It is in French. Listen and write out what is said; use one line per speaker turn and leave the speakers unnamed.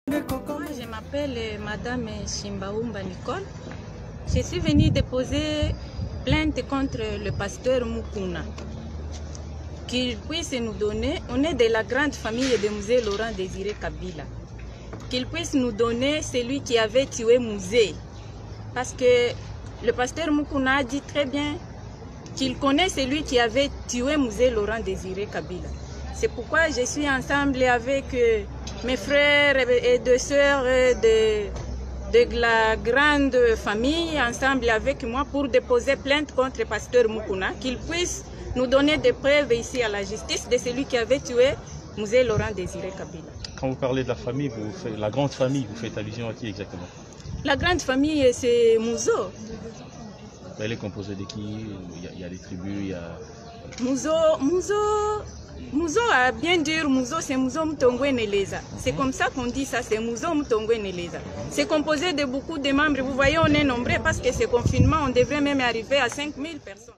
Moi, je m'appelle Madame Chimbaoumba Nicole. Je suis venue déposer plainte contre le pasteur Mukuna. Qu'il puisse nous donner, on est de la grande famille de Musée Laurent Désiré Kabila, qu'il puisse nous donner celui qui avait tué Musée. Parce que le pasteur Mukuna a dit très bien qu'il connaît celui qui avait tué Musée Laurent Désiré Kabila. C'est pourquoi je suis ensemble avec mes frères et deux sœurs de la grande famille, ensemble avec moi pour déposer plainte contre le pasteur Mukuna, qu'il puisse nous donner des preuves ici à la justice de celui qui avait tué Musée Laurent Désiré Kabila.
Quand vous parlez de la famille, la grande famille, vous faites allusion à qui exactement? La
grande famille, c'est Mouzo.
Elle est composée de qui? Il y a des tribus, il y a...
Mouzo a bien dire, Mouzo c'est Mouzo Mtongwe Neleza. C'est comme ça qu'on dit ça, c'est Mouzo Mtongwe Neleza. C'est composé de beaucoup de membres. Vous voyez, on est nombreux parce que ce confinement, on devrait même arriver à 5000 personnes.